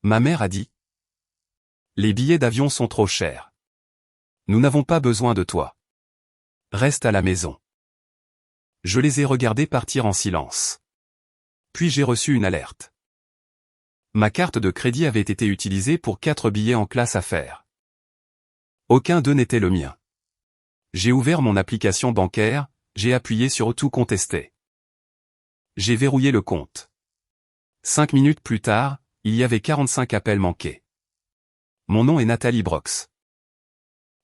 Ma mère a dit. Les billets d'avion sont trop chers. Nous n'avons pas besoin de toi. Reste à la maison. Je les ai regardés partir en silence. Puis j'ai reçu une alerte. Ma carte de crédit avait été utilisée pour 4 billets en classe affaires. Aucun d'eux n'était le mien. J'ai ouvert mon application bancaire, j'ai appuyé sur Tout contester. J'ai verrouillé le compte. 5 minutes plus tard, il y avait 45 appels manqués. Mon nom est Nathalie Brox.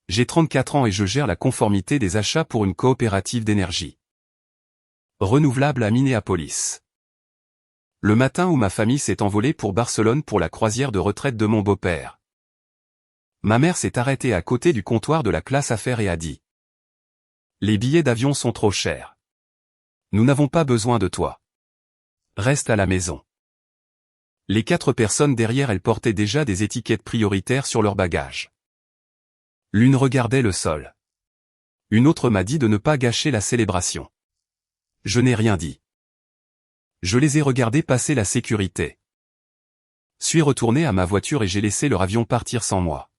J'ai 34 ans et je gère la conformité des achats pour une coopérative d'énergie renouvelable à Minneapolis. Le matin où ma famille s'est envolée pour Barcelone pour la croisière de retraite de mon beau-père. Ma mère s'est arrêtée à côté du comptoir de la classe affaires et a dit. Les billets d'avion sont trop chers. Nous n'avons pas besoin de toi. Reste à la maison. Les 4 personnes derrière elle portaient déjà des étiquettes prioritaires sur leurs bagages. L'une regardait le sol. Une autre m'a dit de ne pas gâcher la célébration. Je n'ai rien dit. Je les ai regardés passer la sécurité. Suis retourné à ma voiture et j'ai laissé leur avion partir sans moi.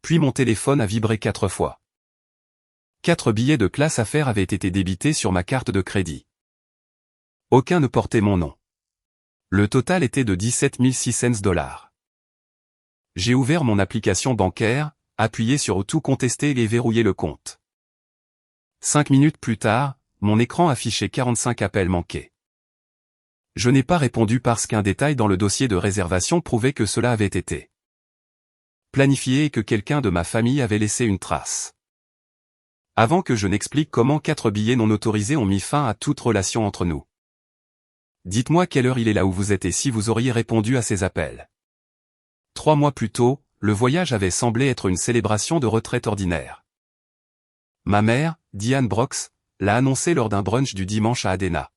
Puis mon téléphone a vibré 4 fois. 4 billets de classe affaires avaient été débités sur ma carte de crédit. Aucun ne portait mon nom. Le total était de $17,600. J'ai ouvert mon application bancaire, appuyé sur Tout contester et verrouillé le compte. 5 minutes plus tard, mon écran affichait 45 appels manqués. Je n'ai pas répondu parce qu'un détail dans le dossier de réservation prouvait que cela avait été planifié et que quelqu'un de ma famille avait laissé une trace. Avant que je n'explique comment 4 billets non autorisés ont mis fin à toute relation entre nous. Dites-moi quelle heure il est là où vous êtes et si vous auriez répondu à ces appels. 3 mois plus tôt, le voyage avait semblé être une célébration de retraite ordinaire. Ma mère, Diane Brox, l'a annoncé lors d'un brunch du dimanche à Adena.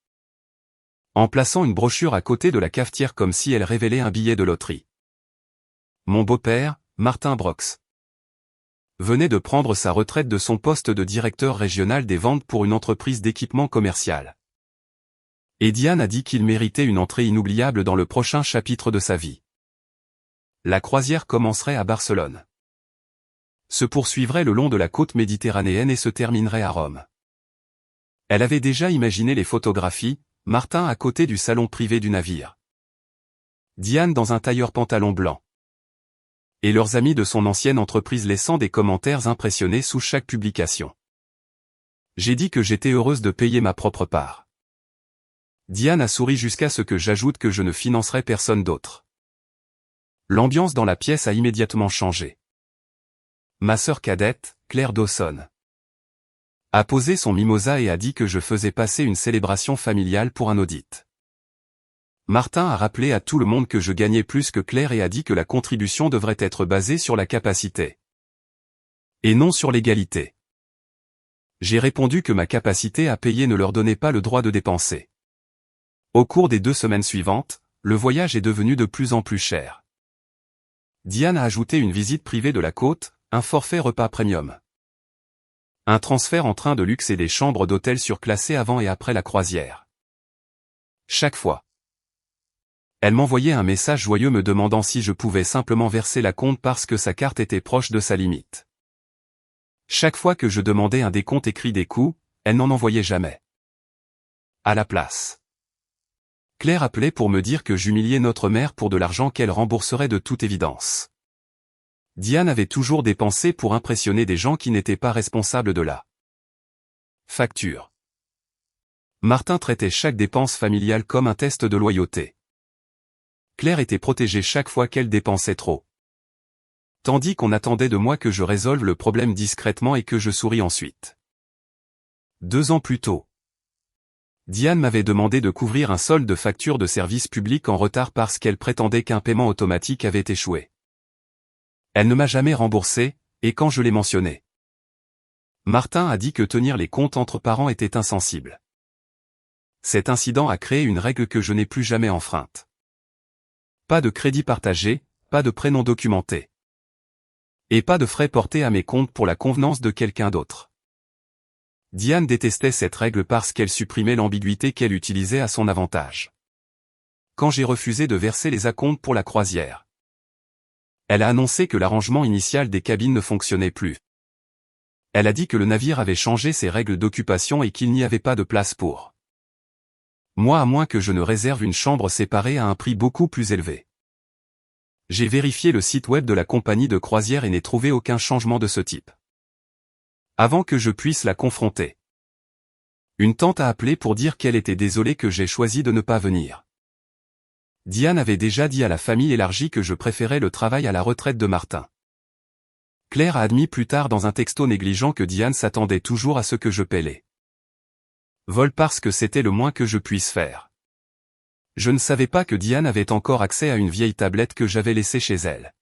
En plaçant une brochure à côté de la cafetière comme si elle révélait un billet de loterie. Mon beau-père, Martin Brox, venait de prendre sa retraite de son poste de directeur régional des ventes pour une entreprise d'équipement commercial. Et Diane a dit qu'il méritait une entrée inoubliable dans le prochain chapitre de sa vie. La croisière commencerait à Barcelone. Se poursuivrait le long de la côte méditerranéenne et se terminerait à Rome. Elle avait déjà imaginé les photographies, Martin à côté du salon privé du navire. Diane dans un tailleur pantalon blanc. Et leurs amis de son ancienne entreprise laissant des commentaires impressionnés sous chaque publication. J'ai dit que j'étais heureuse de payer ma propre part. Diane a souri jusqu'à ce que j'ajoute que je ne financerais personne d'autre. L'ambiance dans la pièce a immédiatement changé. Ma sœur cadette, Claire Dawson, a posé son mimosa et a dit que je faisais passer une célébration familiale pour un audit. Martin a rappelé à tout le monde que je gagnais plus que Claire et a dit que la contribution devrait être basée sur la capacité. Et non sur l'égalité. J'ai répondu que ma capacité à payer ne leur donnait pas le droit de dépenser. Au cours des 2 semaines suivantes, le voyage est devenu de plus en plus cher. Diane a ajouté une visite privée de la côte, un forfait repas premium. Un transfert en train de luxe et des chambres d'hôtel surclassées avant et après la croisière. Chaque fois, elle m'envoyait un message joyeux me demandant si je pouvais simplement verser la compte parce que sa carte était proche de sa limite. Chaque fois que je demandais un décompte écrit des coûts, elle n'en envoyait jamais. À la place, Claire appelait pour me dire que j'humiliais notre mère pour de l'argent qu'elle rembourserait de toute évidence. Diane avait toujours dépensé pour impressionner des gens qui n'étaient pas responsables de la facture. Martin traitait chaque dépense familiale comme un test de loyauté. Claire était protégée chaque fois qu'elle dépensait trop. Tandis qu'on attendait de moi que je résolve le problème discrètement et que je souris ensuite. 2 ans plus tôt, Diane m'avait demandé de couvrir un solde de facture de service public en retard parce qu'elle prétendait qu'un paiement automatique avait échoué. Elle ne m'a jamais remboursé, et quand je l'ai mentionné, Martin a dit que tenir les comptes entre parents était insensible. Cet incident a créé une règle que je n'ai plus jamais enfreinte. Pas de crédit partagé, pas de prénom documenté. Et pas de frais portés à mes comptes pour la convenance de quelqu'un d'autre. Diane détestait cette règle parce qu'elle supprimait l'ambiguïté qu'elle utilisait à son avantage. quand j'ai refusé de verser les acomptes pour la croisière. Elle a annoncé que l'arrangement initial des cabines ne fonctionnait plus. Elle a dit que le navire avait changé ses règles d'occupation et qu'il n'y avait pas de place pour moi à moins que je ne réserve une chambre séparée à un prix beaucoup plus élevé. J'ai vérifié le site web de la compagnie de croisière et n'ai trouvé aucun changement de ce type. Avant que je puisse la confronter, une tante a appelé pour dire qu'elle était désolée que j'ai choisi de ne pas venir. Diane avait déjà dit à la famille élargie que je préférais le travail à la retraite de Martin. Claire a admis plus tard dans un texto négligent que Diane s'attendait toujours à ce que je paie les vols parce que c'était le moins que je puisse faire. Je ne savais pas que Diane avait encore accès à une vieille tablette que j'avais laissée chez elle.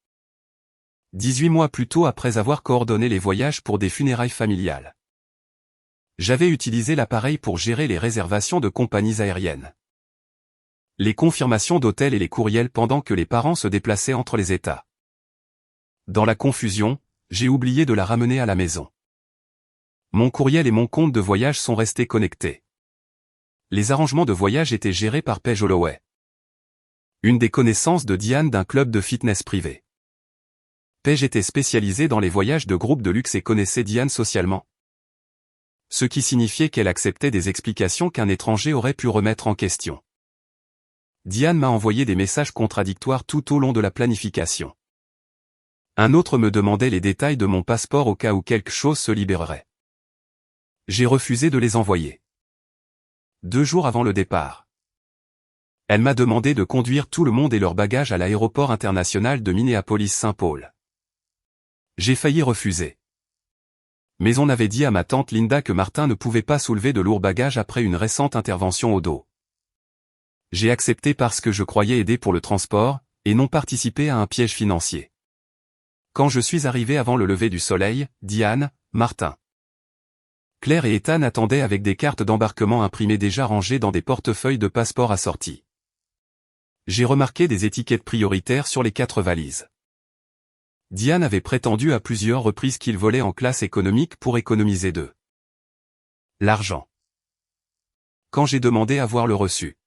18 mois plus tôt après avoir coordonné les voyages pour des funérailles familiales. J'avais utilisé l'appareil pour gérer les réservations de compagnies aériennes, les confirmations d'hôtels et les courriels pendant que les parents se déplaçaient entre les États. Dans la confusion, j'ai oublié de la ramener à la maison. Mon courriel et mon compte de voyage sont restés connectés. Les arrangements de voyage étaient gérés par Paige Holloway, une des connaissances de Diane d'un club de fitness privé. Paige était spécialisée dans les voyages de groupes de luxe et connaissait Diane socialement, ce qui signifiait qu'elle acceptait des explications qu'un étranger aurait pu remettre en question. Diane m'a envoyé des messages contradictoires tout au long de la planification. Un autre me demandait les détails de mon passeport au cas où quelque chose se libérerait. J'ai refusé de les envoyer. 2 jours avant le départ, elle m'a demandé de conduire tout le monde et leurs bagages à l'aéroport international de Minneapolis-Saint Paul. J'ai failli refuser. Mais on avait dit à ma tante Linda que Martin ne pouvait pas soulever de lourds bagages après une récente intervention au dos. J'ai accepté parce que je croyais aider pour le transport, et non participer à un piège financier. Quand je suis arrivé avant le lever du soleil, Diane, Martin, Claire et Ethan attendaient avec des cartes d'embarquement imprimées déjà rangées dans des portefeuilles de passeport assortis. J'ai remarqué des étiquettes prioritaires sur les 4 valises. Diane avait prétendu à plusieurs reprises qu'il volait en classe économique pour économiser de l'argent. Quand j'ai demandé à voir le reçu,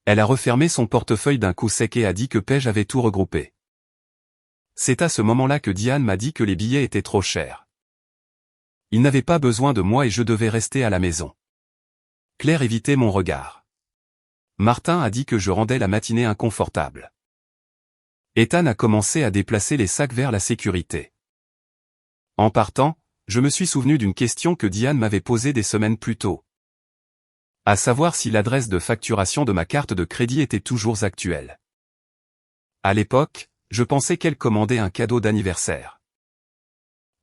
elle a refermé son portefeuille d'un coup sec et a dit que Paige avait tout regroupé. C'est à ce moment-là que Diane m'a dit que les billets étaient trop chers. Il n'avait pas besoin de moi et je devais rester à la maison. Claire évitait mon regard. Martin a dit que je rendais la matinée inconfortable. Ethan a commencé à déplacer les sacs vers la sécurité. En partant, je me suis souvenu d'une question que Diane m'avait posée des semaines plus tôt, à savoir si l'adresse de facturation de ma carte de crédit était toujours actuelle. À l'époque, je pensais qu'elle commandait un cadeau d'anniversaire.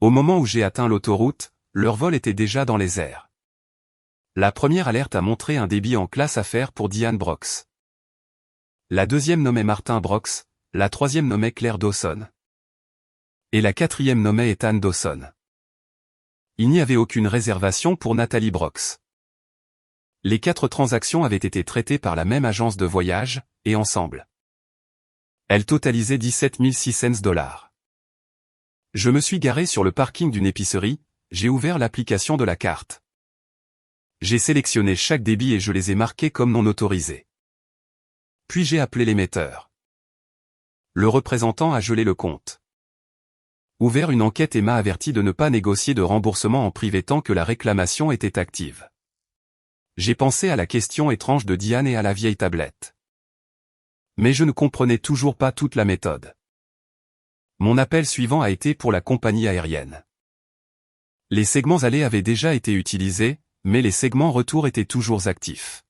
Au moment où j'ai atteint l'autoroute, leur vol était déjà dans les airs. La première alerte a montré un débit en classe affaires pour Diane Brox. La deuxième nommait Martin Brox, la troisième nommait Claire Dawson. Et la quatrième nommait Ethan Dawson. Il n'y avait aucune réservation pour Nathalie Brox. Les 4 transactions avaient été traitées par la même agence de voyage, et ensemble, elles totalisaient 17 600 $. Je me suis garé sur le parking d'une épicerie, j'ai ouvert l'application de la carte. J'ai sélectionné chaque débit et je les ai marqués comme non autorisés. Puis j'ai appelé l'émetteur. Le représentant a gelé le compte, ouvert une enquête et m'a averti de ne pas négocier de remboursement en privé tant que la réclamation était active. J'ai pensé à la question étrange de Diane et à la vieille tablette. Mais je ne comprenais toujours pas toute la méthode. Mon appel suivant a été pour la compagnie aérienne. Les segments allés avaient déjà été utilisés, mais les segments retour étaient toujours actifs.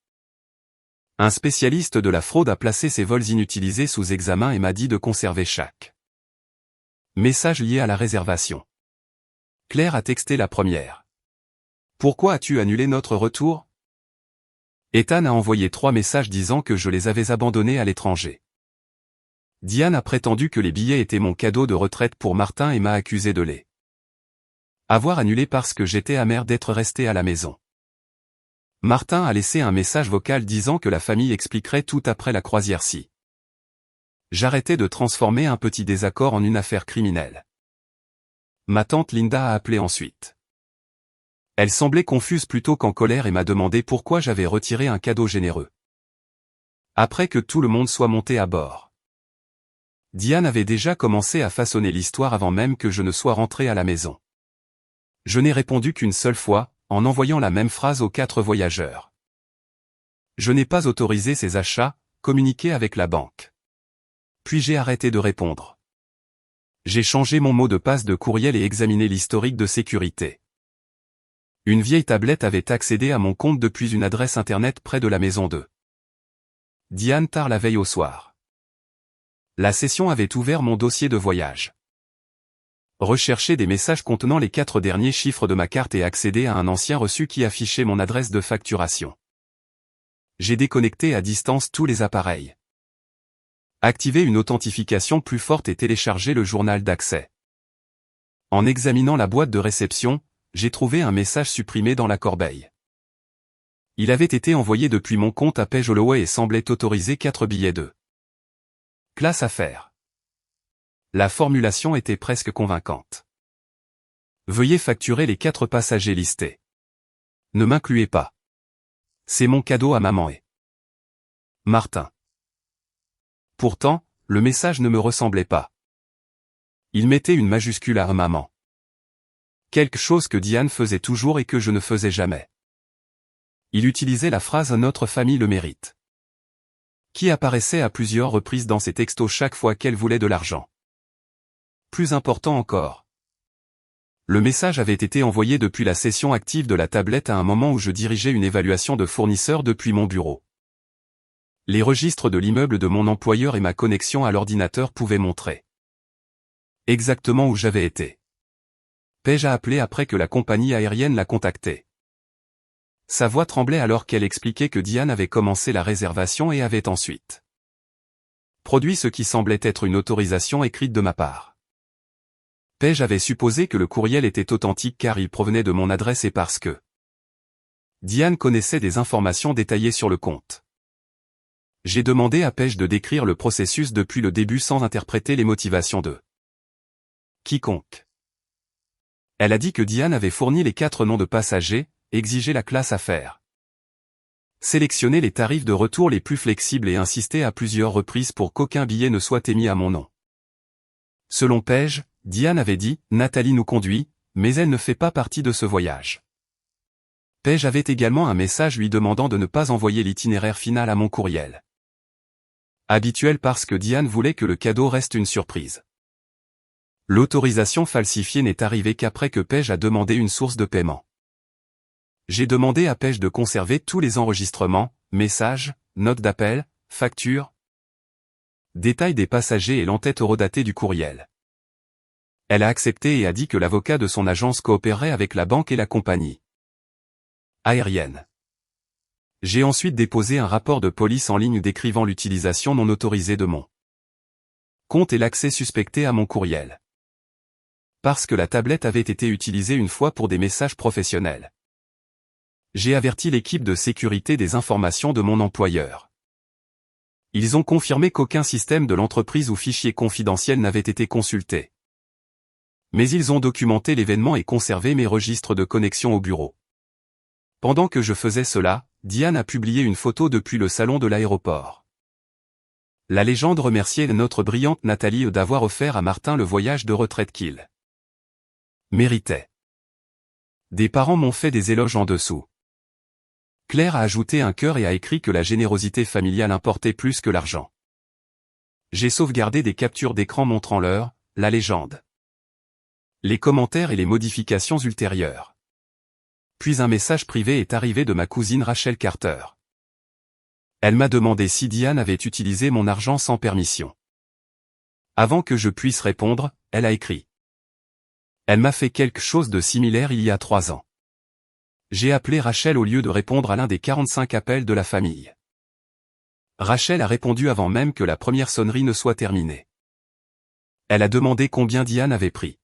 Un spécialiste de la fraude a placé ces vols inutilisés sous examen et m'a dit de conserver chaque message lié à la réservation. Claire a texté la première. Pourquoi as-tu annulé notre retour? Ethan a envoyé 3 messages disant que je les avais abandonnés à l'étranger. Diane a prétendu que les billets étaient mon cadeau de retraite pour Martin et m'a accusé de les avoir annulés parce que j'étais amer d'être resté à la maison. Martin a laissé un message vocal disant que la famille expliquerait tout après la croisière si j'arrêtais de transformer un petit désaccord en une affaire criminelle. Ma tante Linda a appelé ensuite. Elle semblait confuse plutôt qu'en colère et m'a demandé pourquoi j'avais retiré un cadeau généreux. Après que tout le monde soit monté à bord. Diane avait déjà commencé à façonner l'histoire avant même que je ne sois rentré à la maison. Je n'ai répondu qu'une seule fois, en envoyant la même phrase aux 4 voyageurs. Je n'ai pas autorisé ces achats, communiqué avec la banque. Puis j'ai arrêté de répondre. J'ai changé mon mot de passe de courriel et examiné l'historique de sécurité. Une vieille tablette avait accédé à mon compte depuis une adresse internet près de la maison de Diane tard la veille au soir. La session avait ouvert mon dossier de voyage. Rechercher des messages contenant les 4 derniers chiffres de ma carte et accéder à un ancien reçu qui affichait mon adresse de facturation. J'ai déconnecté à distance tous les appareils. Activé une authentification plus forte et téléchargé le journal d'accès. En examinant la boîte de réception, j'ai trouvé un message supprimé dans la corbeille. Il avait été envoyé depuis mon compte à Page Holloway et semblait autoriser 4 billets de classe affaires. La formulation était presque convaincante. Veuillez facturer les 4 passagers listés. Ne m'incluez pas. C'est mon cadeau à maman et Martin. Pourtant, le message ne me ressemblait pas. Il mettait une majuscule à maman. Quelque chose que Diane faisait toujours et que je ne faisais jamais. Il utilisait la phrase « Notre famille le mérite », qui apparaissait à plusieurs reprises dans ses textos chaque fois qu'elle voulait de l'argent. Plus important encore. Le message avait été envoyé depuis la session active de la tablette à un moment où je dirigeais une évaluation de fournisseurs depuis mon bureau. Les registres de l'immeuble de mon employeur et ma connexion à l'ordinateur pouvaient montrer exactement où j'avais été. Page a appelé après que la compagnie aérienne l'a contacté. Sa voix tremblait alors qu'elle expliquait que Diane avait commencé la réservation et avait ensuite produit ce qui semblait être une autorisation écrite de ma part. Page avait supposé que le courriel était authentique car il provenait de mon adresse et parce que Diane connaissait des informations détaillées sur le compte. J'ai demandé à Page de décrire le processus depuis le début sans interpréter les motivations de quiconque. Elle a dit que Diane avait fourni les 4 noms de passagers, exigé la classe affaires, sélectionné les tarifs de retour les plus flexibles et insisté à plusieurs reprises pour qu'aucun billet ne soit émis à mon nom. Selon Page, Diane avait dit « Nathalie nous conduit, mais elle ne fait pas partie de ce voyage ». Page avait également un message lui demandant de ne pas envoyer l'itinéraire final à mon courriel. Habituel parce que Diane voulait que le cadeau reste une surprise. L'autorisation falsifiée n'est arrivée qu'après que Page a demandé une source de paiement. J'ai demandé à Page de conserver tous les enregistrements, messages, notes d'appel, factures, détails des passagers et l'entête horodatée du courriel. Elle a accepté et a dit que l'avocat de son agence coopérerait avec la banque et la compagnie aérienne. J'ai ensuite déposé un rapport de police en ligne décrivant l'utilisation non autorisée de mon compte et l'accès suspecté à mon courriel. Parce que la tablette avait été utilisée une fois pour des messages professionnels. J'ai averti l'équipe de sécurité des informations de mon employeur. Ils ont confirmé qu'aucun système de l'entreprise ou fichier confidentiel n'avait été consulté. Mais ils ont documenté l'événement et conservé mes registres de connexion au bureau. Pendant que je faisais cela, Diane a publié une photo depuis le salon de l'aéroport. La légende remerciait notre brillante Nathalie d'avoir offert à Martin le voyage de retraite qu'il méritait. Des parents m'ont fait des éloges en dessous. Claire a ajouté un cœur et a écrit que la générosité familiale importait plus que l'argent. J'ai sauvegardé des captures d'écran montrant l'heure, la légende, les commentaires et les modifications ultérieures. Puis un message privé est arrivé de ma cousine Rachel Carter. Elle m'a demandé si Diane avait utilisé mon argent sans permission. Avant que je puisse répondre, elle a écrit. Elle m'a fait quelque chose de similaire il y a 3 ans. J'ai appelé Rachel au lieu de répondre à l'un des 45 appels de la famille. Rachel a répondu avant même que la première sonnerie ne soit terminée. Elle a demandé combien Diane avait pris.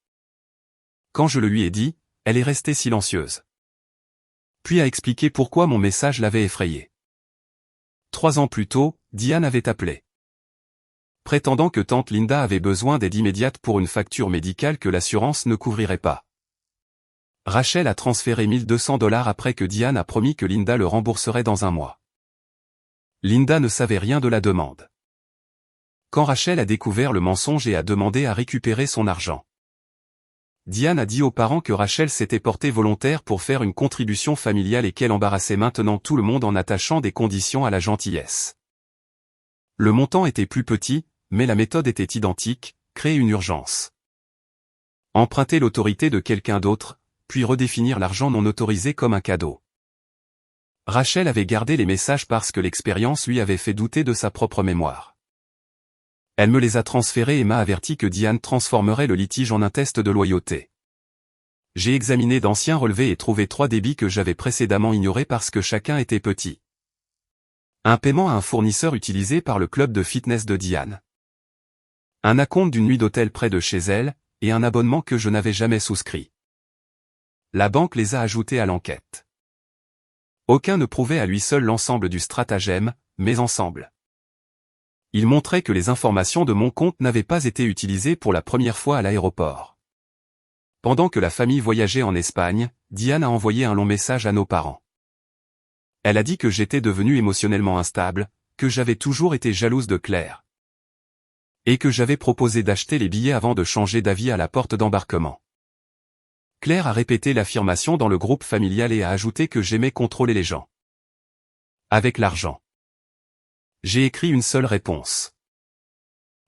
Quand je le lui ai dit, elle est restée silencieuse. Puis a expliqué pourquoi mon message l'avait effrayée. 3 ans plus tôt, Diane avait appelé, prétendant que tante Linda avait besoin d'aide immédiate pour une facture médicale que l'assurance ne couvrirait pas. Rachel a transféré $1 200 après que Diane a promis que Linda le rembourserait dans 1 mois. Linda ne savait rien de la demande. Quand Rachel a découvert le mensonge et a demandé à récupérer son argent, Diane a dit aux parents que Rachel s'était portée volontaire pour faire une contribution familiale et qu'elle embarrassait maintenant tout le monde en attachant des conditions à la gentillesse. Le montant était plus petit, mais la méthode était identique, créer une urgence. Emprunter l'autorité de quelqu'un d'autre, puis redéfinir l'argent non autorisé comme un cadeau. Rachel avait gardé les messages parce que l'expérience lui avait fait douter de sa propre mémoire. Elle me les a transférés et m'a averti que Diane transformerait le litige en un test de loyauté. J'ai examiné d'anciens relevés et trouvé 3 débits que j'avais précédemment ignorés parce que chacun était petit. Un paiement à un fournisseur utilisé par le club de fitness de Diane. Un acompte d'une nuit d'hôtel près de chez elle, et un abonnement que je n'avais jamais souscrit. La banque les a ajoutés à l'enquête. Aucun ne prouvait à lui seul l'ensemble du stratagème, mais ensemble. Il montrait que les informations de mon compte n'avaient pas été utilisées pour la première fois à l'aéroport. Pendant que la famille voyageait en Espagne, Diane a envoyé un long message à nos parents. Elle a dit que j'étais devenue émotionnellement instable, que j'avais toujours été jalouse de Claire. Et que j'avais proposé d'acheter les billets avant de changer d'avis à la porte d'embarquement. Claire a répété l'affirmation dans le groupe familial et a ajouté que j'aimais contrôler les gens. Avec l'argent. J'ai écrit une seule réponse.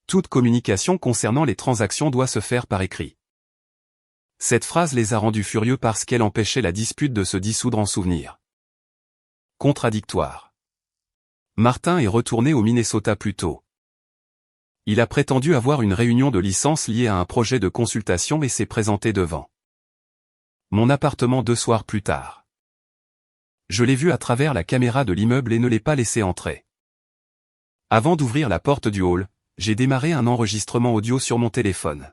Toute communication concernant les transactions doit se faire par écrit. Cette phrase les a rendus furieux parce qu'elle empêchait la dispute de se dissoudre en souvenir. Contradictoire. Martin est retourné au Minnesota plus tôt. Il a prétendu avoir une réunion de licence liée à un projet de consultation et s'est présenté devant mon appartement 2 soirs plus tard. Je l'ai vu à travers la caméra de l'immeuble et ne l'ai pas laissé entrer. Avant d'ouvrir la porte du hall, j'ai démarré un enregistrement audio sur mon téléphone.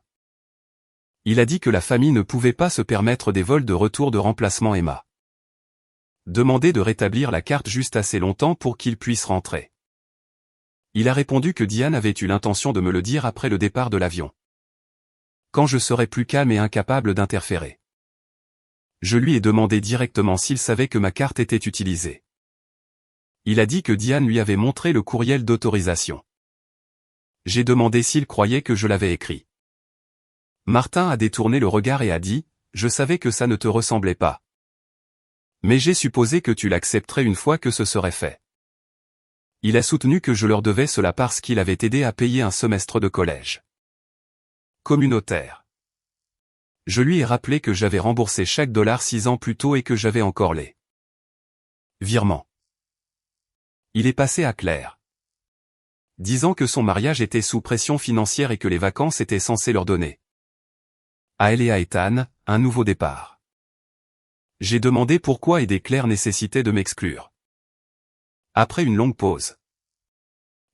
Il a dit que la famille ne pouvait pas se permettre des vols de retour de remplacement et m'a demandé de rétablir la carte juste assez longtemps pour qu'il puisse rentrer. Il a répondu que Diane avait eu l'intention de me le dire après le départ de l'avion. Quand je serais plus calme et incapable d'interférer. Je lui ai demandé directement s'il savait que ma carte était utilisée. Il a dit que Diane lui avait montré le courriel d'autorisation. J'ai demandé s'il croyait que je l'avais écrit. Martin a détourné le regard et a dit, « Je savais que ça ne te ressemblait pas. Mais j'ai supposé que tu l'accepterais une fois que ce serait fait. » Il a soutenu que je leur devais cela parce qu'il avait aidé à payer un semestre de collège communautaire. Je lui ai rappelé que j'avais remboursé chaque dollar 6 ans plus tôt et que j'avais encore les virements. Il est passé à Claire, disant que son mariage était sous pression financière et que les vacances étaient censées leur donner, à elle et à Ethan, un nouveau départ. J'ai demandé pourquoi aider Claire nécessitait de m'exclure. Après une longue pause,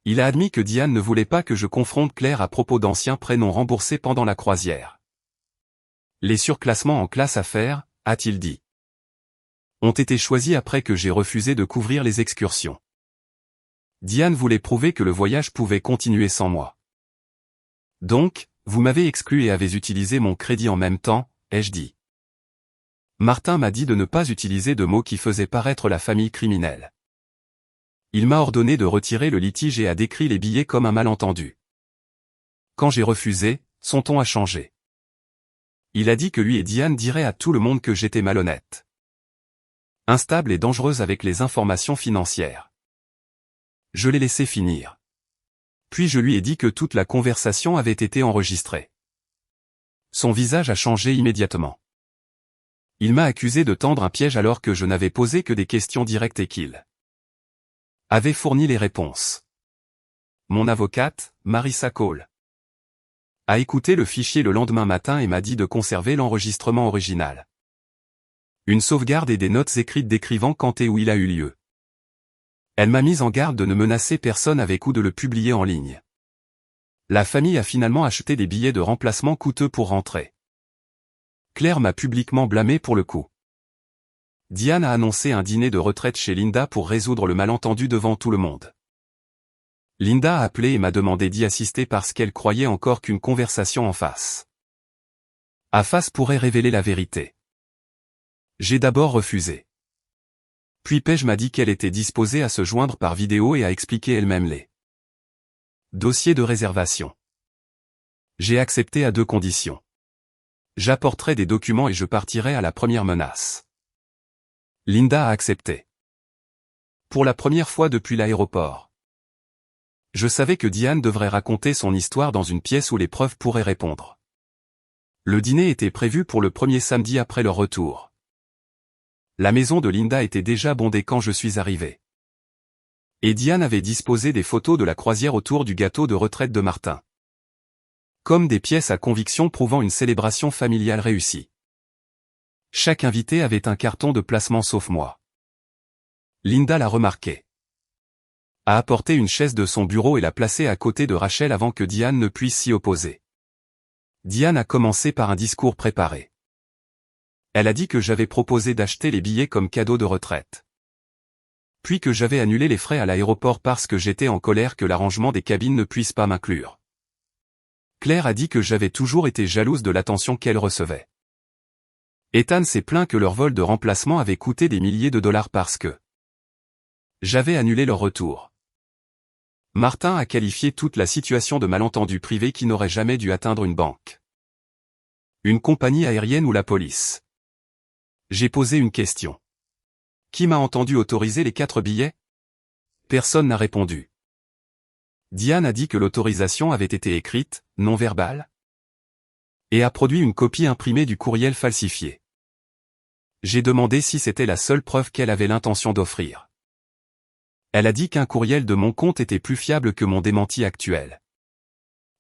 il a admis que Diane ne voulait pas que je confronte Claire à propos d'anciens prêts non remboursés pendant la croisière. Les surclassements en classe à faire, a-t-il dit, ont été choisis après que j'ai refusé de couvrir les excursions. Diane voulait prouver que le voyage pouvait continuer sans moi. Donc, vous m'avez exclu et avez utilisé mon crédit en même temps, ai-je dit. Martin m'a dit de ne pas utiliser de mots qui faisaient paraître la famille criminelle. Il m'a ordonné de retirer le litige et a décrit les billets comme un malentendu. Quand j'ai refusé, son ton a changé. Il a dit que lui et Diane diraient à tout le monde que j'étais malhonnête, instable et dangereuse avec les informations financières. Je l'ai laissé finir. Puis je lui ai dit que toute la conversation avait été enregistrée. Son visage a changé immédiatement. Il m'a accusé de tendre un piège alors que je n'avais posé que des questions directes et qu'il avait fourni les réponses. Mon avocate, Marissa Cole, a écouté le fichier le lendemain matin et m'a dit de conserver l'enregistrement original. Une sauvegarde et des notes écrites décrivant quand et où il a eu lieu. Elle m'a mis en garde de ne menacer personne avec ou de le publier en ligne. La famille a finalement acheté des billets de remplacement coûteux pour rentrer. Claire m'a publiquement blâmé pour le coup. Diane a annoncé un dîner de retraite chez Linda pour résoudre le malentendu devant tout le monde. Linda a appelé et m'a demandé d'y assister parce qu'elle croyait encore qu'une conversation en face à face pourrait révéler la vérité. J'ai d'abord refusé. Puis Paige m'a dit qu'elle était disposée à se joindre par vidéo et à expliquer elle-même les dossiers de réservation. J'ai accepté à 2 conditions. J'apporterai des documents et je partirai à la première menace. Linda a accepté. Pour la première fois depuis l'aéroport. Je savais que Diane devrait raconter son histoire dans une pièce où les preuves pourraient répondre. Le dîner était prévu pour le premier samedi après leur retour. La maison de Linda était déjà bondée quand je suis arrivé. Et Diane avait disposé des photos de la croisière autour du gâteau de retraite de Martin. Comme des pièces à conviction prouvant une célébration familiale réussie. Chaque invité avait un carton de placement sauf moi. Linda l'a remarqué. A apporté une chaise de son bureau et l'a placée à côté de Rachel avant que Diane ne puisse s'y opposer. Diane a commencé par un discours préparé. Elle a dit que j'avais proposé d'acheter les billets comme cadeau de retraite. Puis que j'avais annulé les frais à l'aéroport parce que j'étais en colère que l'arrangement des cabines ne puisse pas m'inclure. Claire a dit que j'avais toujours été jalouse de l'attention qu'elle recevait. Ethan s'est plaint que leur vol de remplacement avait coûté des milliers de dollars parce que j'avais annulé leur retour. Martin a qualifié toute la situation de malentendu privé qui n'aurait jamais dû atteindre une banque, une compagnie aérienne ou la police. J'ai posé une question. Qui m'a entendu autoriser les 4 billets? Personne n'a répondu. Diane a dit que l'autorisation avait été écrite, non verbale, et a produit une copie imprimée du courriel falsifié. J'ai demandé si c'était la seule preuve qu'elle avait l'intention d'offrir. Elle a dit qu'un courriel de mon compte était plus fiable que mon démenti actuel.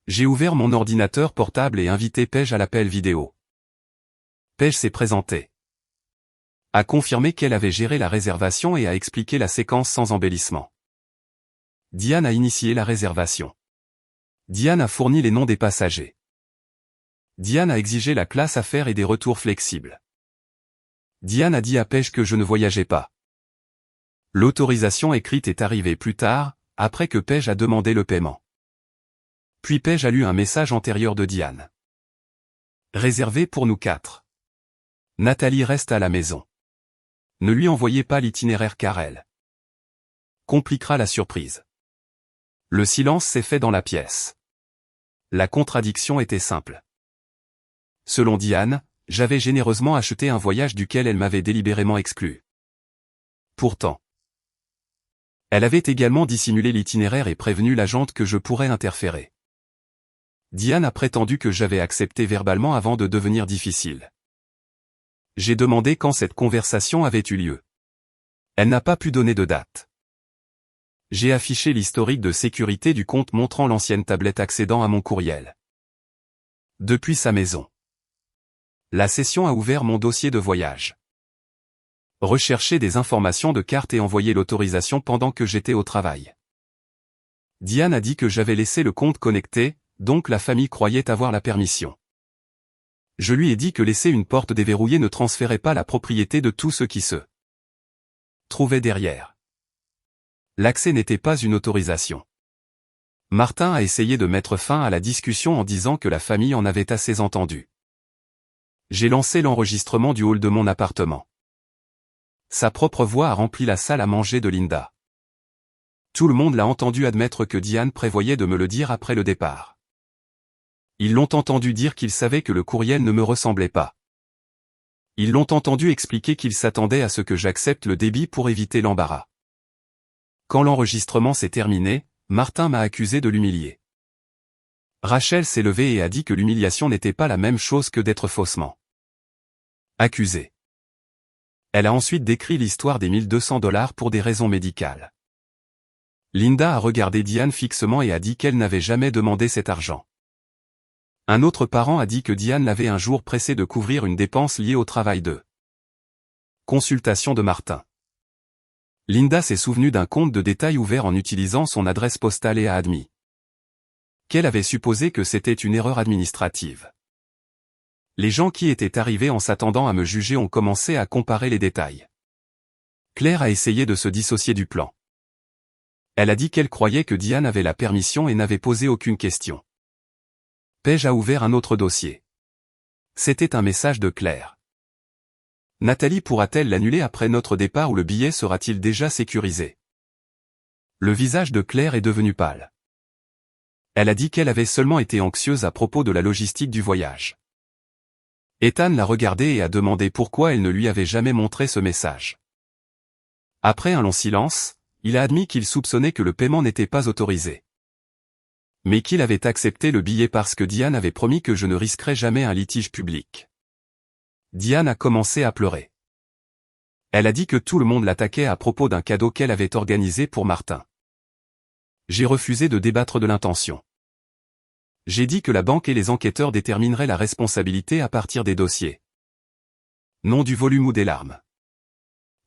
J'ai ouvert mon ordinateur portable et invité Paige à l'appel vidéo. Paige s'est présentée. A confirmé qu'elle avait géré la réservation et a expliqué la séquence sans embellissement. Diane a initié la réservation. Diane a fourni les noms des passagers. Diane a exigé la classe affaires et des retours flexibles. Diane a dit à Paige que je ne voyageais pas. L'autorisation écrite est arrivée plus tard, après que Paige a demandé le paiement. Puis Paige a lu un message antérieur de Diane. Réservé pour nous 4. Nathalie reste à la maison. Ne lui envoyez pas l'itinéraire car elle compliquera la surprise. Le silence s'est fait dans la pièce. La contradiction était simple. Selon Diane, j'avais généreusement acheté un voyage duquel elle m'avait délibérément exclu. Pourtant, elle avait également dissimulé l'itinéraire et prévenu l'agente que je pourrais interférer. Diane a prétendu que j'avais accepté verbalement avant de devenir difficile. J'ai demandé quand cette conversation avait eu lieu. Elle n'a pas pu donner de date. J'ai affiché l'historique de sécurité du compte montrant l'ancienne tablette accédant à mon courriel. Depuis sa maison. La session a ouvert mon dossier de voyage. Recherché des informations de carte et envoyé l'autorisation pendant que j'étais au travail. Diane a dit que j'avais laissé le compte connecté, donc la famille croyait avoir la permission. Je lui ai dit que laisser une porte déverrouillée ne transférait pas la propriété de tout ce qui se trouvait derrière. L'accès n'était pas une autorisation. Martin a essayé de mettre fin à la discussion en disant que la famille en avait assez entendu. J'ai lancé l'enregistrement du hall de mon appartement. Sa propre voix a rempli la salle à manger de Linda. Tout le monde l'a entendu admettre que Diane prévoyait de me le dire après le départ. Ils l'ont entendu dire qu'il savait que le courriel ne me ressemblait pas. Ils l'ont entendu expliquer qu'il s'attendait à ce que j'accepte le débit pour éviter l'embarras. Quand l'enregistrement s'est terminé, Martin m'a accusé de l'humilier. Rachel s'est levée et a dit que l'humiliation n'était pas la même chose que d'être faussement accusée. Elle a ensuite décrit l'histoire des $1 200 pour des raisons médicales. Linda a regardé Diane fixement et a dit qu'elle n'avait jamais demandé cet argent. Un autre parent a dit que Diane l'avait un jour pressé de couvrir une dépense liée au travail de consultation de Martin. Linda s'est souvenue d'un compte de détail ouvert en utilisant son adresse postale et a admis qu'elle avait supposé que c'était une erreur administrative. Les gens qui étaient arrivés en s'attendant à me juger ont commencé à comparer les détails. Claire a essayé de se dissocier du plan. Elle a dit qu'elle croyait que Diane avait la permission et n'avait posé aucune question. Paige a ouvert un autre dossier. C'était un message de Claire. Nathalie pourra-t-elle l'annuler après notre départ ou le billet sera-t-il déjà sécurisé? Le visage de Claire est devenu pâle. Elle a dit qu'elle avait seulement été anxieuse à propos de la logistique du voyage. Ethan l'a regardée et a demandé pourquoi elle ne lui avait jamais montré ce message. Après un long silence, il a admis qu'il soupçonnait que le paiement n'était pas autorisé. Mais qu'il avait accepté le billet parce que Diane avait promis que je ne risquerais jamais un litige public. Diane a commencé à pleurer. Elle a dit que tout le monde l'attaquait à propos d'un cadeau qu'elle avait organisé pour Martin. J'ai refusé de débattre de l'intention. J'ai dit que la banque et les enquêteurs détermineraient la responsabilité à partir des dossiers. Non du volume ou des larmes.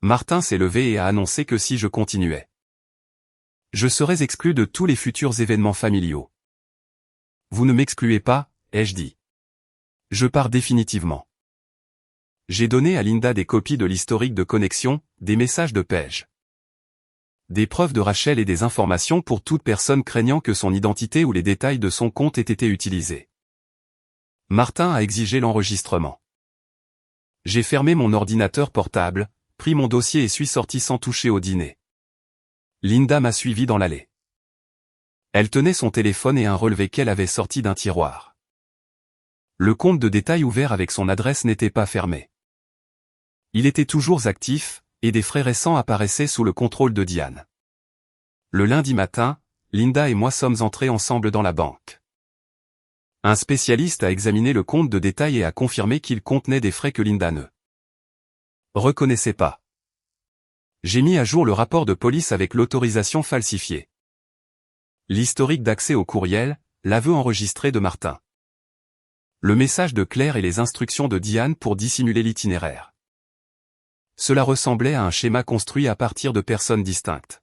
Martin s'est levé et a annoncé que si je continuais, je serais exclu de tous les futurs événements familiaux. Vous ne m'excluez pas, ai-je dit. Je pars définitivement. J'ai donné à Linda des copies de l'historique de connexion, des messages de Paige, des preuves de Rachel et des informations pour toute personne craignant que son identité ou les détails de son compte aient été utilisés. Martin a exigé l'enregistrement. J'ai fermé mon ordinateur portable, pris mon dossier et suis sorti sans toucher au dîner. Linda m'a suivi dans l'allée. Elle tenait son téléphone et un relevé qu'elle avait sorti d'un tiroir. Le compte de détail ouvert avec son adresse n'était pas fermé. Il était toujours actif, et des frais récents apparaissaient sous le contrôle de Diane. Le lundi matin, Linda et moi sommes entrés ensemble dans la banque. Un spécialiste a examiné le compte de détail et a confirmé qu'il contenait des frais que Linda ne reconnaissait pas. J'ai mis à jour le rapport de police avec l'autorisation falsifiée, l'historique d'accès au courriel, l'aveu enregistré de Martin, le message de Claire et les instructions de Diane pour dissimuler l'itinéraire. Cela ressemblait à un schéma construit à partir de personnes distinctes,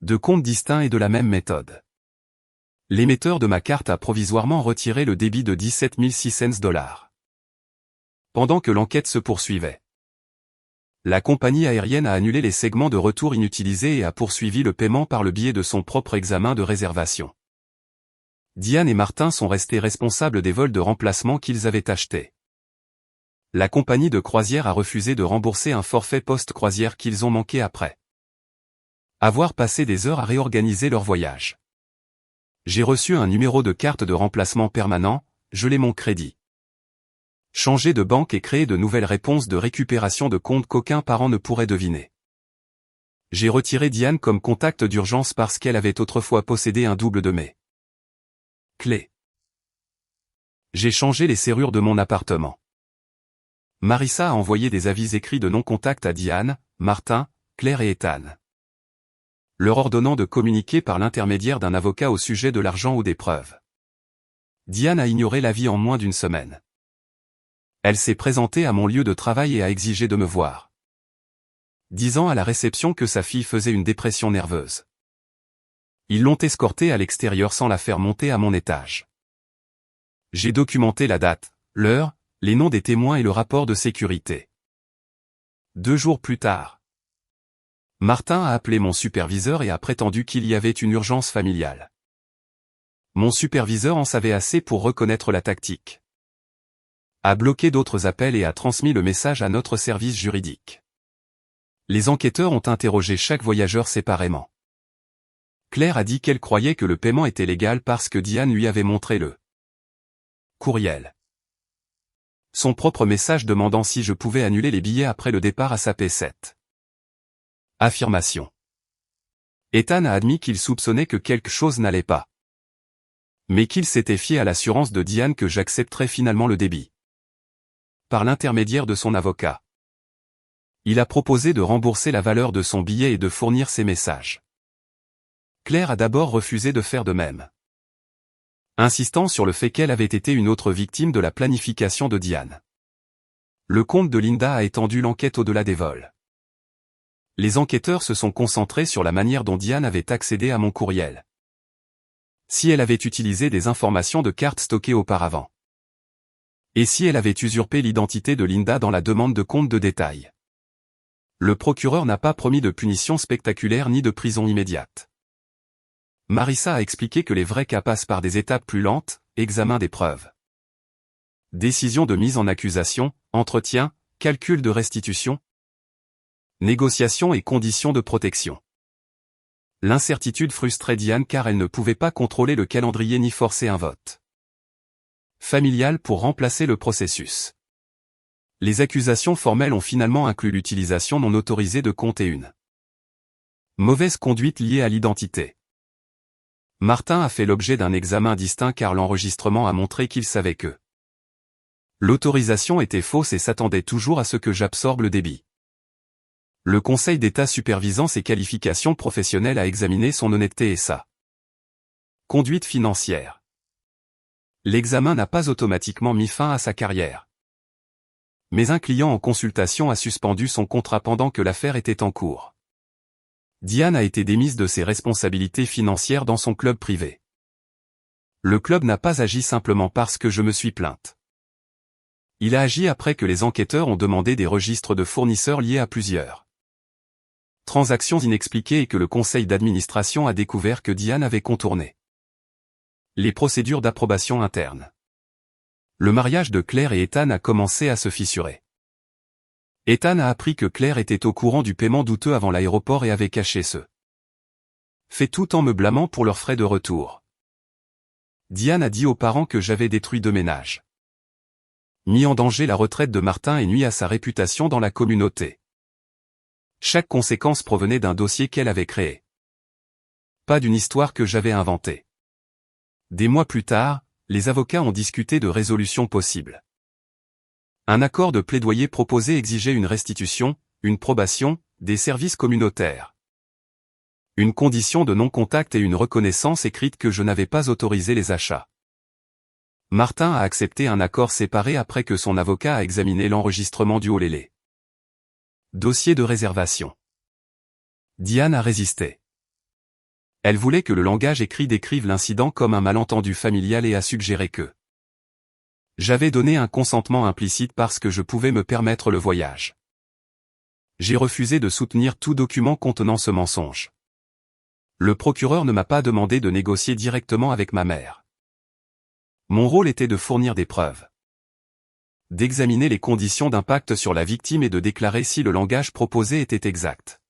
de comptes distincts et de la même méthode. L'émetteur de ma carte a provisoirement retiré le débit de $17,600. Pendant que l'enquête se poursuivait, la compagnie aérienne a annulé les segments de retour inutilisés et a poursuivi le paiement par le biais de son propre examen de réservation. Diane et Martin sont restés responsables des vols de remplacement qu'ils avaient achetés. La compagnie de croisière a refusé de rembourser un forfait post-croisière qu'ils ont manqué après avoir passé des heures à réorganiser leur voyage. J'ai reçu un numéro de carte de remplacement permanent, gelé mon crédit, changer de banque et créer de nouvelles réponses de récupération de comptes qu'aucun parent ne pourrait deviner. J'ai retiré Diane comme contact d'urgence parce qu'elle avait autrefois possédé un double de mes clés. J'ai changé les serrures de mon appartement. Marissa a envoyé des avis écrits de non-contact à Diane, Martin, Claire et Ethan, leur ordonnant de communiquer par l'intermédiaire d'un avocat au sujet de l'argent ou des preuves. Diane a ignoré l'avis en moins d'une semaine. Elle s'est présentée à mon lieu de travail et a exigé de me voir, disant à la réception que sa fille faisait une dépression nerveuse. Ils l'ont escortée à l'extérieur sans la faire monter à mon étage. J'ai documenté la date, l'heure, les noms des témoins et le rapport de sécurité. 2 jours plus tard, Martin a appelé mon superviseur et a prétendu qu'il y avait une urgence familiale. Mon superviseur en savait assez pour reconnaître la tactique, a bloqué d'autres appels et a transmis le message à notre service juridique. Les enquêteurs ont interrogé chaque voyageur séparément. Claire a dit qu'elle croyait que le paiement était légal parce que Diane lui avait montré le courriel, son propre message demandant si je pouvais annuler les billets après le départ à sa P7. Affirmation. Ethan a admis qu'il soupçonnait que quelque chose n'allait pas, mais qu'il s'était fié à l'assurance de Diane que j'accepterais finalement le débit, par l'intermédiaire de son avocat. Il a proposé de rembourser la valeur de son billet et de fournir ses messages. Claire a d'abord refusé de faire de même, insistant sur le fait qu'elle avait été une autre victime de la planification de Diane. Le compte de Linda a étendu l'enquête au-delà des vols. Les enquêteurs se sont concentrés sur la manière dont Diane avait accédé à mon courriel, si elle avait utilisé des informations de cartes stockées auparavant, et si elle avait usurpé l'identité de Linda dans la demande de compte de détail. Le procureur n'a pas promis de punition spectaculaire ni de prison immédiate. Marissa a expliqué que les vrais cas passent par des étapes plus lentes, examen des preuves, décision de mise en accusation, entretien, Calcul de restitution. Négociation et conditions de protection. L'incertitude frustrait Diane car elle ne pouvait pas contrôler le calendrier ni forcer un vote familial pour remplacer le processus. Les accusations formelles ont finalement inclus l'utilisation non autorisée de comptes et une mauvaise conduite liée à l'identité. Martin a fait l'objet d'un examen distinct car l'enregistrement a montré qu'il savait que l'autorisation était fausse et s'attendait toujours à ce que j'absorbe le débit. Le Conseil d'État supervisant ses qualifications professionnelles a examiné son honnêteté et sa conduite financière. L'examen n'a pas automatiquement mis fin à sa carrière. Mais un client en consultation a suspendu son contrat pendant que l'affaire était en cours. Diane a été démise de ses responsabilités financières dans son club privé. Le club n'a pas agi simplement parce que je me suis plainte. Il a agi après que les enquêteurs ont demandé des registres de fournisseurs liés à plusieurs transactions inexpliquées et que le conseil d'administration a découvert que Diane avait contourné les procédures d'approbation interne. Le mariage de Claire et Ethan a commencé à se fissurer. Ethan a appris que Claire était au courant du paiement douteux avant l'aéroport et avait caché ce fait tout en me blâmant pour leurs frais de retour. Diane a dit aux parents que j'avais détruit 2 ménages, mis en danger la retraite de Martin et nuit à sa réputation dans la communauté. Chaque conséquence provenait d'un dossier qu'elle avait créé. Pas d'une histoire que j'avais inventée. Des mois plus tard, les avocats ont discuté de résolutions possibles. Un accord de plaidoyer proposé exigeait une restitution, une probation, des services communautaires, une condition de non-contact et une reconnaissance écrite que je n'avais pas autorisé les achats. Martin a accepté un accord séparé après que son avocat a examiné l'enregistrement du Holélé. Dossier de réservation. Diane a résisté. Elle voulait que le langage écrit décrive l'incident comme un malentendu familial et a suggéré que j'avais donné un consentement implicite parce que je pouvais me permettre le voyage. J'ai refusé de soutenir tout document contenant ce mensonge. Le procureur ne m'a pas demandé de négocier directement avec ma mère. Mon rôle était de fournir des preuves, d'examiner les conditions d'impact sur la victime et de déclarer si le langage proposé était exact.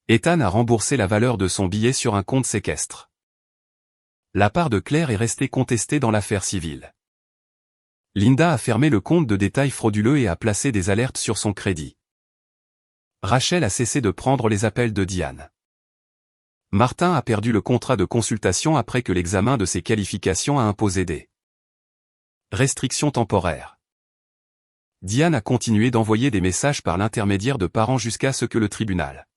Ethan a remboursé la valeur de son billet sur un compte séquestre. La part de Claire est restée contestée dans l'affaire civile. Linda a fermé le compte de détail frauduleux et a placé des alertes sur son crédit. Rachel a cessé de prendre les appels de Diane. Martin a perdu le contrat de consultation après que l'examen de ses qualifications a imposé des restrictions temporaires. Diane a continué d'envoyer des messages par l'intermédiaire de parents jusqu'à ce que le tribunal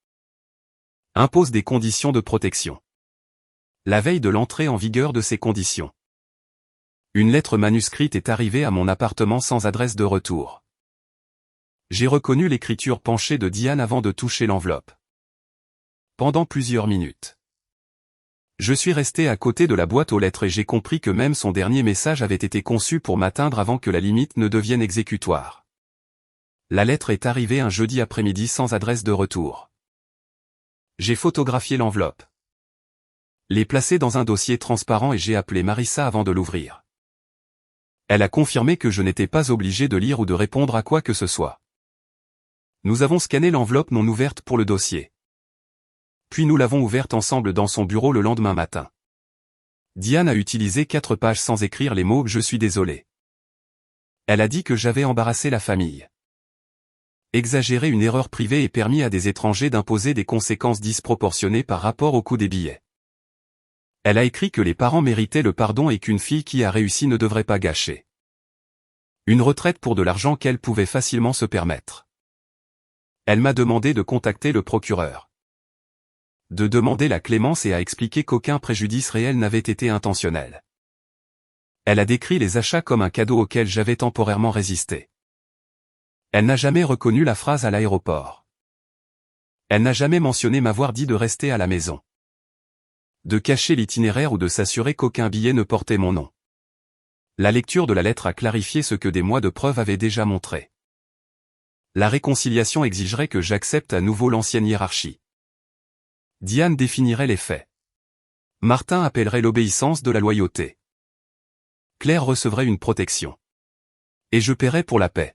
impose des conditions de protection. La veille de l'entrée en vigueur de ces conditions, une lettre manuscrite est arrivée à mon appartement sans adresse de retour. J'ai reconnu l'écriture penchée de Diane avant de toucher l'enveloppe. Pendant plusieurs minutes, je suis resté à côté de la boîte aux lettres et j'ai compris que même son dernier message avait été conçu pour m'atteindre avant que la limite ne devienne exécutoire. La lettre est arrivée un jeudi après-midi sans adresse de retour. J'ai photographié l'enveloppe, l'ai placée dans un dossier transparent et j'ai appelé Marissa avant de l'ouvrir. Elle a confirmé que je n'étais pas obligé de lire ou de répondre à quoi que ce soit. Nous avons scanné l'enveloppe non ouverte pour le dossier. Puis nous l'avons ouverte ensemble dans son bureau le lendemain matin. Diane a utilisé 4 pages sans écrire les mots « Je suis désolé ». Elle a dit que j'avais embarrassé la famille, exagéré une erreur privée et permis à des étrangers d'imposer des conséquences disproportionnées par rapport au coût des billets. Elle a écrit que les parents méritaient le pardon et qu'une fille qui a réussi ne devrait pas gâcher une retraite pour de l'argent qu'elle pouvait facilement se permettre. Elle m'a demandé de contacter le procureur, de demander la clémence et a expliqué qu'aucun préjudice réel n'avait été intentionnel. Elle a décrit les achats comme un cadeau auquel j'avais temporairement résisté. Elle n'a jamais reconnu la phrase à l'aéroport. Elle n'a jamais mentionné m'avoir dit de rester à la maison, de cacher l'itinéraire ou de s'assurer qu'aucun billet ne portait mon nom. La lecture de la lettre a clarifié ce que des mois de preuves avaient déjà montré. La réconciliation exigerait que j'accepte à nouveau l'ancienne hiérarchie. Diane définirait les faits. Martin appellerait l'obéissance de la loyauté. Claire recevrait une protection. Et je paierais pour la paix.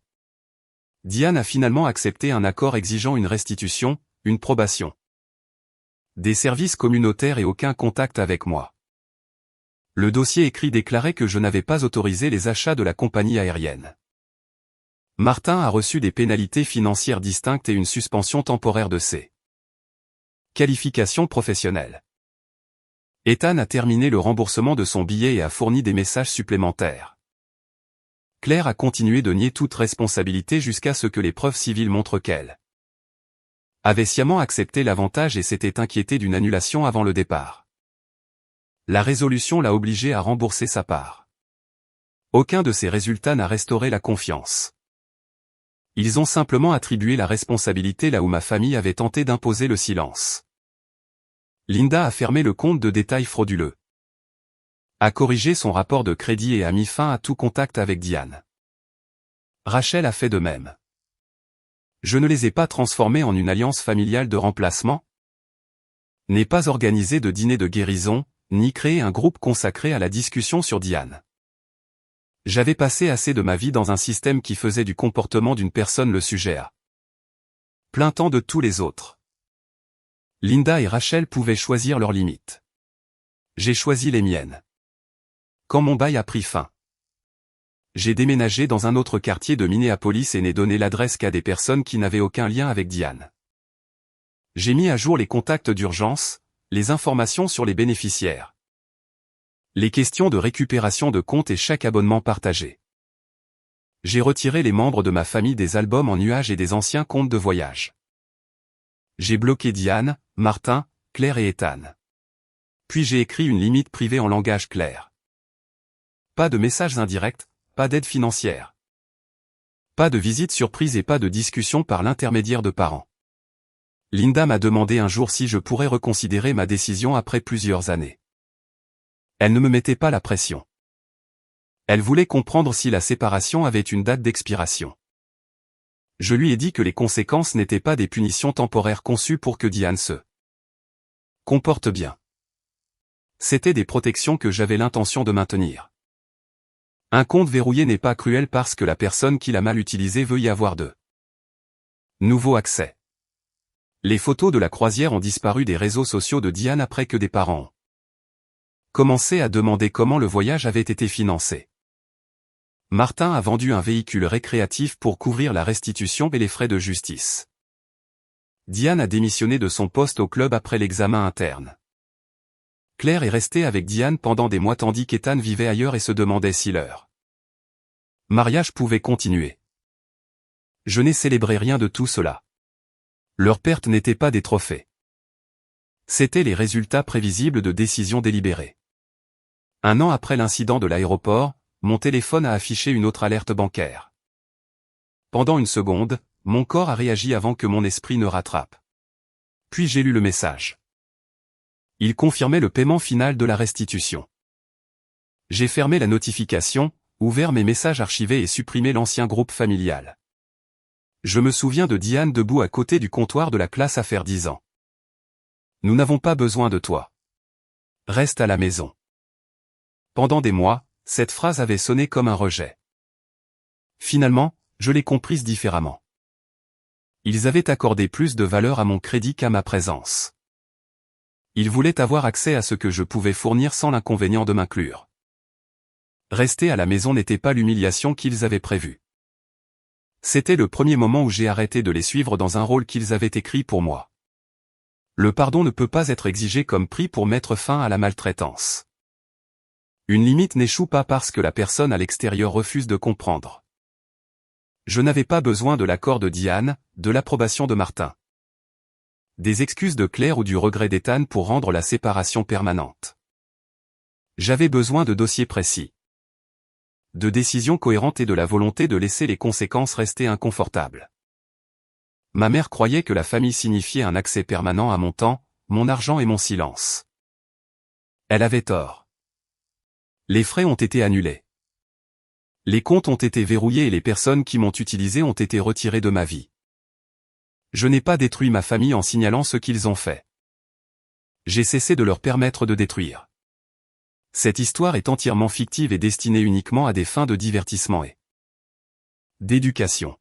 Diane a finalement accepté un accord exigeant une restitution, une probation, des services communautaires et aucun contact avec moi. Le dossier écrit déclarait que je n'avais pas autorisé les achats de la compagnie aérienne. Martin a reçu des pénalités financières distinctes et une suspension temporaire de ses qualifications professionnelles. Ethan a terminé le remboursement de son billet et a fourni des messages supplémentaires. Claire a continué de nier toute responsabilité jusqu'à ce que les preuves civiles montrent qu'elle avait sciemment accepté l'avantage et s'était inquiétée d'une annulation avant le départ. La résolution l'a obligée à rembourser sa part. Aucun de ces résultats n'a restauré la confiance. Ils ont simplement attribué la responsabilité là où ma famille avait tenté d'imposer le silence. Linda a fermé le compte de détail frauduleux, a corrigé son rapport de crédit et a mis fin à tout contact avec Diane. Rachel a fait de même. Je ne les ai pas transformés en une alliance familiale de remplacement, n'ai pas organisé de dîner de guérison, ni créé un groupe consacré à la discussion sur Diane. J'avais passé assez de ma vie dans un système qui faisait du comportement d'une personne le sujet à plein temps de tous les autres. Linda et Rachel pouvaient choisir leurs limites. J'ai choisi les miennes. Quand mon bail a pris fin, j'ai déménagé dans un autre quartier de Minneapolis et n'ai donné l'adresse qu'à des personnes qui n'avaient aucun lien avec Diane. J'ai mis à jour les contacts d'urgence, les informations sur les bénéficiaires, les questions de récupération de comptes et chaque abonnement partagé. J'ai retiré les membres de ma famille des albums en nuage et des anciens comptes de voyage. J'ai bloqué Diane, Martin, Claire et Ethan. Puis j'ai écrit une limite privée en langage clair. Pas de messages indirects, pas d'aide financière. Pas de visite surprise et pas de discussion par l'intermédiaire de parents. Linda m'a demandé un jour si je pourrais reconsidérer ma décision après plusieurs années. Elle ne me mettait pas la pression. Elle voulait comprendre si la séparation avait une date d'expiration. Je lui ai dit que les conséquences n'étaient pas des punitions temporaires conçues pour que Diane se comporte bien. C'était des protections que j'avais l'intention de maintenir. Un compte verrouillé n'est pas cruel parce que la personne qui l'a mal utilisé veut y avoir de nouveaux accès. Les photos de la croisière ont disparu des réseaux sociaux de Diane après que des parents ont commencé à demander comment le voyage avait été financé. Martin a vendu un véhicule récréatif pour couvrir la restitution et les frais de justice. Diane a démissionné de son poste au club après l'examen interne. Claire est restée avec Diane pendant des mois tandis qu'Ethan vivait ailleurs et se demandait si leur mariage pouvait continuer. Je n'ai célébré rien de tout cela. Leurs pertes n'étaient pas des trophées. C'étaient les résultats prévisibles de décisions délibérées. 1 an après l'incident de l'aéroport, mon téléphone a affiché une autre alerte bancaire. Pendant une seconde, mon corps a réagi avant que mon esprit ne rattrape. Puis j'ai lu le message. Il confirmait le paiement final de la restitution. J'ai fermé la notification, ouvert mes messages archivés et supprimé l'ancien groupe familial. Je me souviens de Diane debout à côté du comptoir de la classe à faire 10 ans. Nous n'avons pas besoin de toi. Reste à la maison. Pendant des mois, cette phrase avait sonné comme un rejet. Finalement, je l'ai comprise différemment. Ils avaient accordé plus de valeur à mon crédit qu'à ma présence. Ils voulaient avoir accès à ce que je pouvais fournir sans l'inconvénient de m'inclure. Rester à la maison n'était pas l'humiliation qu'ils avaient prévue. C'était le premier moment où j'ai arrêté de les suivre dans un rôle qu'ils avaient écrit pour moi. Le pardon ne peut pas être exigé comme prix pour mettre fin à la maltraitance. Une limite n'échoue pas parce que la personne à l'extérieur refuse de comprendre. Je n'avais pas besoin de l'accord de Diane, de l'approbation de Martin, des excuses de Claire ou du regret d'Ethan pour rendre la séparation permanente. J'avais besoin de dossiers précis, de décisions cohérentes et de la volonté de laisser les conséquences rester inconfortables. Ma mère croyait que la famille signifiait un accès permanent à mon temps, mon argent et mon silence. Elle avait tort. Les frais ont été annulés. Les comptes ont été verrouillés et les personnes qui m'ont utilisé ont été retirées de ma vie. Je n'ai pas détruit ma famille en signalant ce qu'ils ont fait. J'ai cessé de leur permettre de détruire. Cette histoire est entièrement fictive et destinée uniquement à des fins de divertissement et d'éducation.